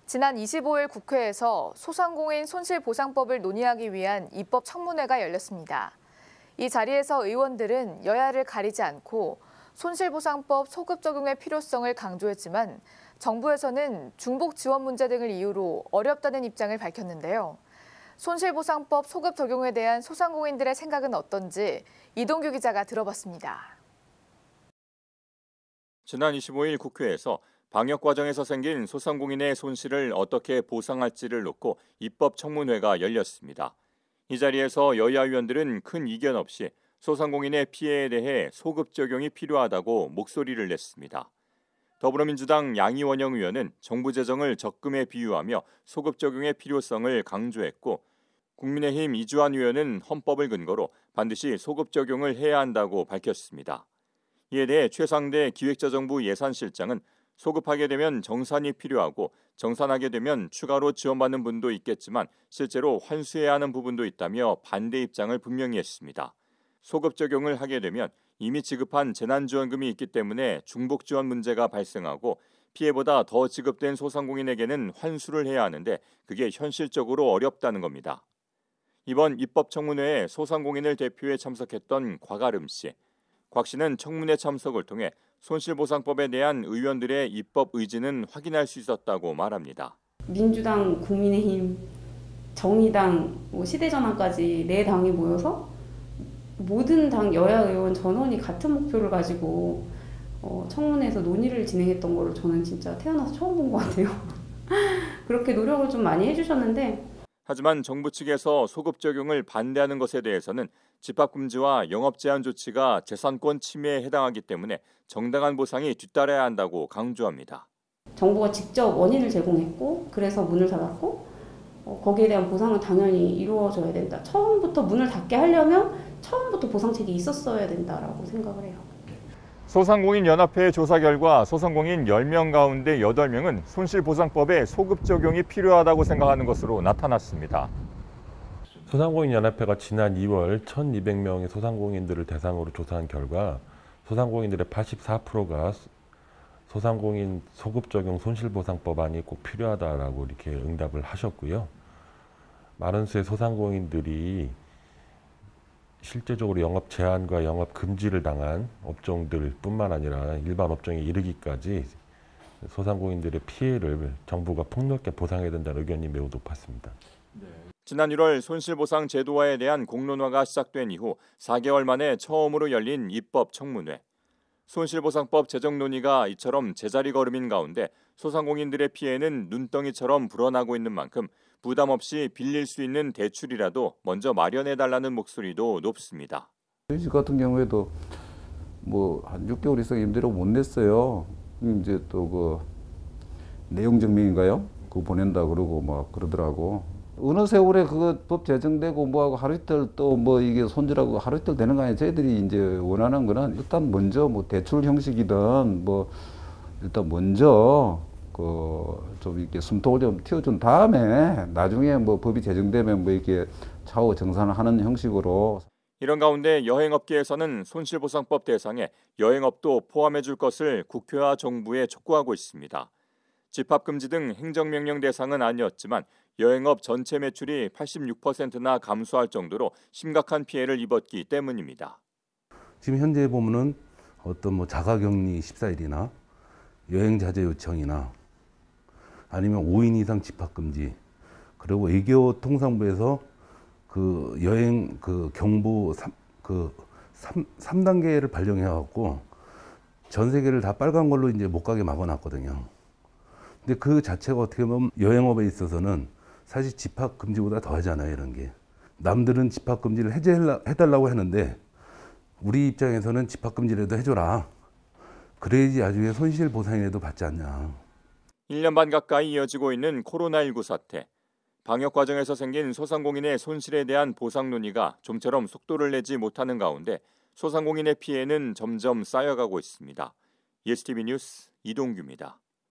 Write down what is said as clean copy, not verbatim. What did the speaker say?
지난 25일 국회에서 소상공인 손실보상법을 논의하기 위한 입법 청문회가 열렸습니다. 이 자리에서 의원들은 여야를 가리지 않고 손실보상법 소급 적용의 필요성을 강조했지만 정부에서는 중복 지원 문제 등을 이유로 어렵다는 입장을 밝혔는데요. 손실보상법 소급 적용에 대한 소상공인들의 생각은 어떤지 이동규 기자가 들어봤습니다. 지난 25일 국회에서 방역 과정에서 생긴 소상공인의 손실을 어떻게 보상할지를 놓고 입법 청문회가 열렸습니다. 이 자리에서 여야 의원들은 큰 이견 없이 소상공인의 피해에 대해 소급 적용이 필요하다고 목소리를 냈습니다. 더불어민주당 양이원영 의원은 정부 재정을 적금에 비유하며 소급 적용의 필요성을 강조했고, 국민의힘 이주환 의원은 헌법을 근거로 반드시 소급 적용을 해야 한다고 밝혔습니다. 이에 대해 최상대 기획재정부 예산실장은 소급하게 되면 정산이 필요하고 정산하게 되면 추가로 지원받는 분도 있겠지만 실제로 환수해야 하는 부분도 있다며 반대 입장을 분명히 했습니다. 소급 적용을 하게 되면 이미 지급한 재난지원금이 있기 때문에 중복 지원 문제가 발생하고 피해보다 더 지급된 소상공인에게는 환수를 해야 하는데 그게 현실적으로 어렵다는 겁니다. 이번 입법청문회에 소상공인을 대표해 참석했던 곽아름 씨. 곽 씨는 청문회 참석을 통해 손실보상법에 대한 의원들의 입법 의지는 확인할 수 있었다고 말합니다. 민주당, 국민의힘, 정의당, 시대전환까지 네 당이 모여서 모든 당 여야 의원 전원이 같은 목표를 가지고 청문회에서 논의를 진행했던 거를 저는 진짜 태어나서 처음 본 것 같아요. 그렇게 노력을 좀 많이 해주셨는데, 하지만 정부 측에서 소급 적용을 반대하는 것에 대해서는 집합금지와 영업제한 조치가 재산권 침해에 해당하기 때문에 정당한 보상이 뒤따라야 한다고 강조합니다. 정부가 직접 원인을 제공했고 그래서 문을 닫았고 거기에 대한 보상은 당연히 이루어져야 된다. 처음부터 문을 닫게 하려면 처음부터 보상책이 있었어야 된다라고 생각을 해요. 소상공인 연합회 조사 결과 소상공인 10명 가운데 8명은 손실보상법에 소급 적용이 필요하다고 생각하는 것으로 나타났습니다. 소상공인 연합회가 지난 2월 1,200명의 소상공인들을 대상으로 조사한 결과 소상공인들의 84%가 소상공인 소급 적용 손실보상법안이 꼭 필요하다라고 이렇게 응답을 하셨고요. 많은 수의 소상공인들이 실제적으로 영업 제한과 영업 금지를 당한 업종들뿐만 아니라 일반 업종에 이르기까지 소상공인들의 피해를 정부가 폭넓게 보상해야 된다는 의견이 매우 높았습니다. 지난 1월 손실보상 제도화에 대한 공론화가 시작된 이후 4개월 만에 처음으로 열린 입법 청문회. 손실보상법 제정 논의가 이처럼 제자리 걸음인 가운데 소상공인들의 피해는 눈덩이처럼 불어나고 있는 만큼 부담 없이 빌릴 수 있는 대출이라도 먼저 마련해달라는 목소리도 높습니다. 저희 집 같은 경우에도 한 6개월 이상 임대료 못 냈어요. 이제 또 내용 증명인가요? 그거 보낸다 그러고 막 그러더라고. 어느 세월에 그 법 제정되고 뭐하고 하루 이틀 또 이게 손질하고 하루 이틀 되는 거 아니에요. 저희들이 이제 원하는 거는 일단 먼저 대출 형식이든 일단 먼저 좀 이렇게 숨통을 좀 틔워준 다음에 나중에 법이 제정되면 이렇게 차후 정산을 하는 형식으로. 이런 가운데 여행업계에서는 손실보상법 대상에 여행업도 포함해 줄 것을 국회와 정부에 촉구하고 있습니다. 집합금지 등 행정명령 대상은 아니었지만 여행업 전체 매출이 86%나 감소할 정도로 심각한 피해를 입었기 때문입니다. 지금 현재 보면은 어떤 자가격리 14일이나 여행 자제 요청이나 아니면 5인 이상 집합금지, 그리고 외교통상부에서 여행 경보 3단계를 발령해 갖고 전 세계를 다 빨간 걸로 이제 못 가게 막아놨거든요. 근데 그 자체가 어떻게 보면 여행업에 있어서는 사실 집합금지보다 더하잖아요, 이런 게. 남들은 집합금지를 해달라고 하는데 우리 입장에서는 집합금지라도 해줘라. 그래야지 나중에 손실보상이라도 받지 않냐. 1년 반 가까이 이어지고 있는 코로나19 사태. 방역 과정에서 생긴 소상공인의 손실에 대한 보상 논의가 좀처럼 속도를 내지 못하는 가운데 소상공인의 피해는 점점 쌓여가고 있습니다. ESTV 뉴스 이동규입니다.